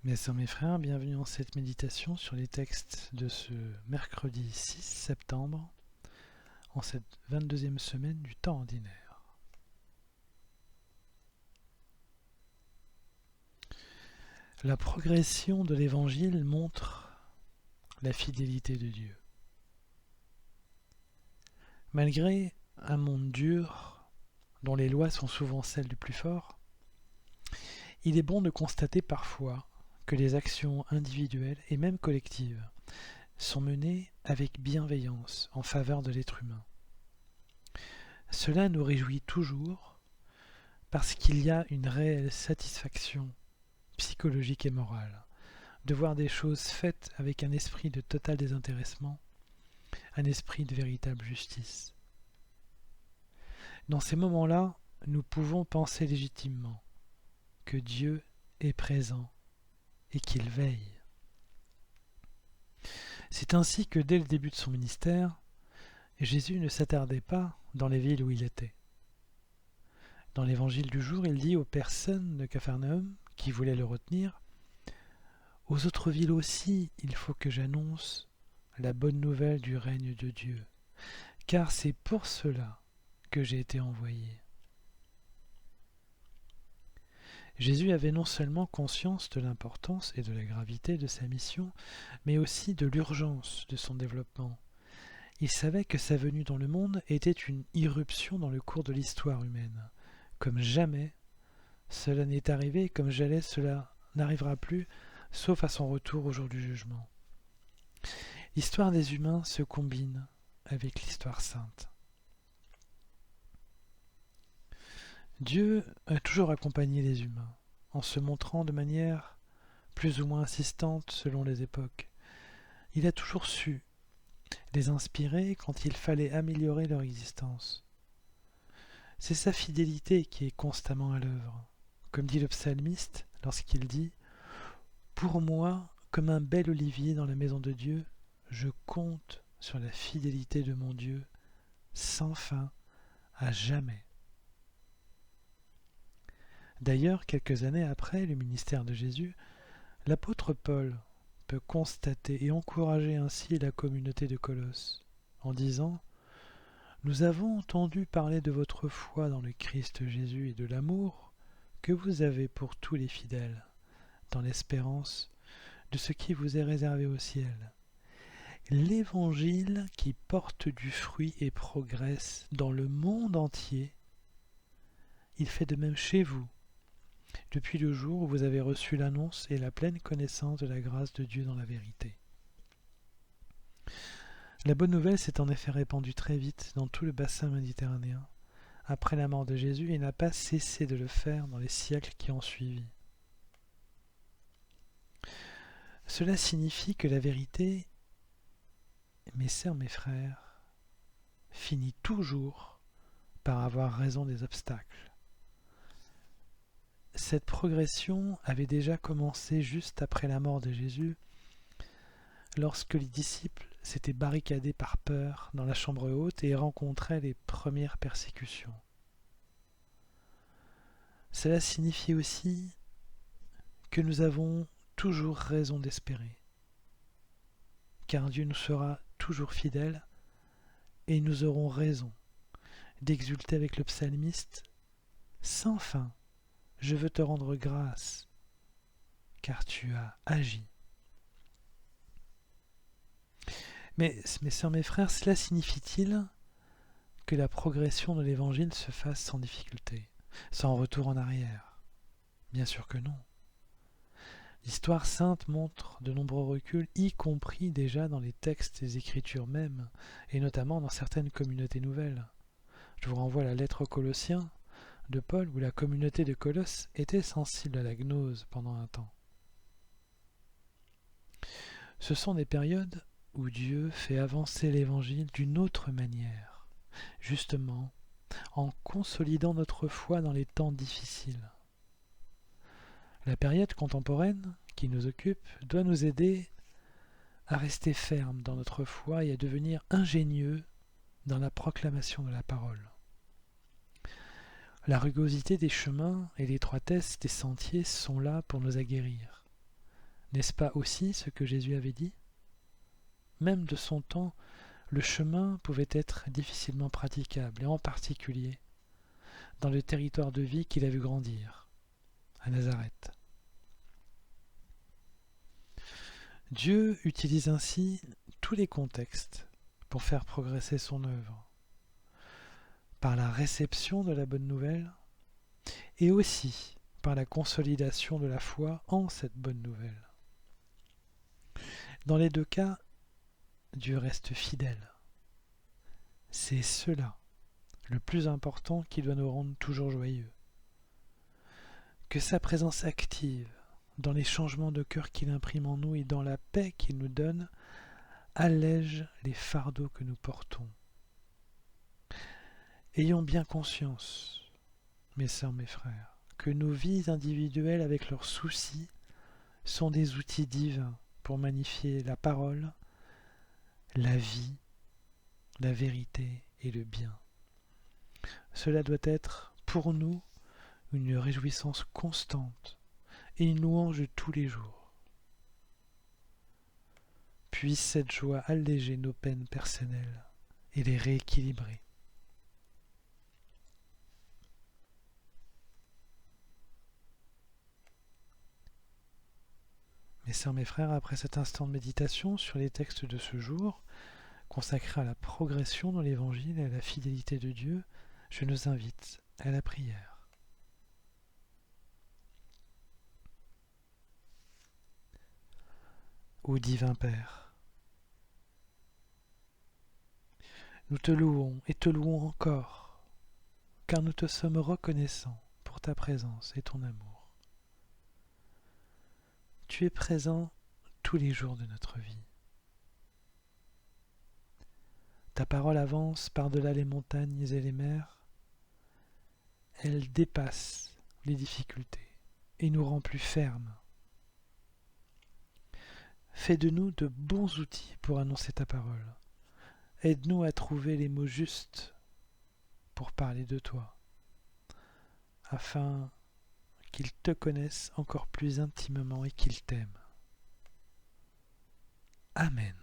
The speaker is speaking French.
Mes sœurs, mes frères, bienvenue en cette méditation sur les textes de ce mercredi 6 septembre, en cette 22e semaine du temps ordinaire. La progression de l'Évangile montre la fidélité de Dieu. Malgré un monde dur, dont les lois sont souvent celles du plus fort, il est bon de constater parfois que les actions individuelles et même collectives sont menées avec bienveillance en faveur de l'être humain. Cela nous réjouit toujours parce qu'il y a une réelle satisfaction psychologique et morale de voir des choses faites avec un esprit de total désintéressement, un esprit de véritable justice. Dans ces moments-là, nous pouvons penser légitimement que Dieu est présent et qu'il veille. C'est ainsi que dès le début de son ministère, Jésus ne s'attardait pas dans les villes où il était. Dans l'évangile du jour, il dit aux personnes de Capharnaüm qui voulaient le retenir, « Aux autres villes aussi, il faut que j'annonce la bonne nouvelle du règne de Dieu, car c'est pour cela que j'ai été envoyé. » Jésus avait non seulement conscience de l'importance et de la gravité de sa mission, mais aussi de l'urgence de son développement. Il savait que sa venue dans le monde était une irruption dans le cours de l'histoire humaine. Comme jamais, cela n'est arrivé, comme jamais cela n'arrivera plus, sauf à son retour au jour du jugement. L'histoire des humains se combine avec l'histoire sainte. Dieu a toujours accompagné les humains, en se montrant de manière plus ou moins insistante selon les époques. Il a toujours su les inspirer quand il fallait améliorer leur existence. C'est sa fidélité qui est constamment à l'œuvre. Comme dit le psalmiste lorsqu'il dit « Pour moi, comme un bel olivier dans la maison de Dieu, je compte sur la fidélité de mon Dieu, sans fin, à jamais. » D'ailleurs, quelques années après le ministère de Jésus, l'apôtre Paul peut constater et encourager ainsi la communauté de Colosse en disant « Nous avons entendu parler de votre foi dans le Christ Jésus et de l'amour que vous avez pour tous les fidèles, dans l'espérance de ce qui vous est réservé au ciel. L'Évangile qui porte du fruit et progresse dans le monde entier, il fait de même chez vous, depuis le jour où vous avez reçu l'annonce et la pleine connaissance de la grâce de Dieu dans la vérité. » La bonne nouvelle s'est en effet répandue très vite dans tout le bassin méditerranéen, après la mort de Jésus, et n'a pas cessé de le faire dans les siècles qui ont suivi. Cela signifie que la vérité, mes sœurs, mes frères, finit toujours par avoir raison des obstacles. Cette progression avait déjà commencé juste après la mort de Jésus, lorsque les disciples s'étaient barricadés par peur dans la chambre haute et rencontraient les premières persécutions. Cela signifie aussi que nous avons toujours raison d'espérer, car Dieu nous sera toujours fidèle et nous aurons raison d'exulter avec le psalmiste « Sans fin, je veux te rendre grâce, car tu as agi. » Mais, mes sœurs, mes frères, cela signifie-t-il que la progression de l'Évangile se fasse sans difficulté, sans retour en arrière? Bien sûr que non. L'histoire sainte montre de nombreux reculs, y compris déjà dans les textes des Écritures mêmes, et notamment dans certaines communautés nouvelles. Je vous renvoie à la lettre aux Colossiens de Paul, où la communauté de Colosse était sensible à la gnose pendant un temps. Ce sont des périodes où Dieu fait avancer l'Évangile d'une autre manière, justement en consolidant notre foi dans les temps difficiles. La période contemporaine qui nous occupe doit nous aider à rester fermes dans notre foi et à devenir ingénieux dans la proclamation de la parole. La rugosité des chemins et l'étroitesse des sentiers sont là pour nous aguerrir. N'est-ce pas aussi ce que Jésus avait dit? Même de son temps, le chemin pouvait être difficilement praticable, et en particulier dans le territoire de vie qu'il a vu grandir, à Nazareth. Dieu utilise ainsi tous les contextes pour faire progresser son œuvre, par la réception de la bonne nouvelle et aussi par la consolidation de la foi en cette bonne nouvelle. Dans les deux cas, Dieu reste fidèle. C'est cela, le plus important, qui doit nous rendre toujours joyeux. Que sa présence active, dans les changements de cœur qu'il imprime en nous et dans la paix qu'il nous donne, allège les fardeaux que nous portons. Ayons bien conscience, mes sœurs, mes frères, que nos vies individuelles avec leurs soucis sont des outils divins pour magnifier la parole, la vie, la vérité et le bien. Cela doit être pour nous une réjouissance constante et une louange de tous les jours. Puisse cette joie alléger nos peines personnelles et les rééquilibrer. Mes sœurs, mes frères, après cet instant de méditation sur les textes de ce jour, consacré à la progression dans l'Évangile et à la fidélité de Dieu, je nous invite à la prière. Ô divin Père, nous te louons et te louons encore, car nous te sommes reconnaissants pour ta présence et ton amour. Tu es présent tous les jours de notre vie. Ta parole avance par-delà les montagnes et les mers. Elle dépasse les difficultés et nous rend plus fermes. Fais de nous de bons outils pour annoncer ta parole. Aide-nous à trouver les mots justes pour parler de toi, afin qu'ils te connaissent encore plus intimement et qu'ils t'aiment. Amen.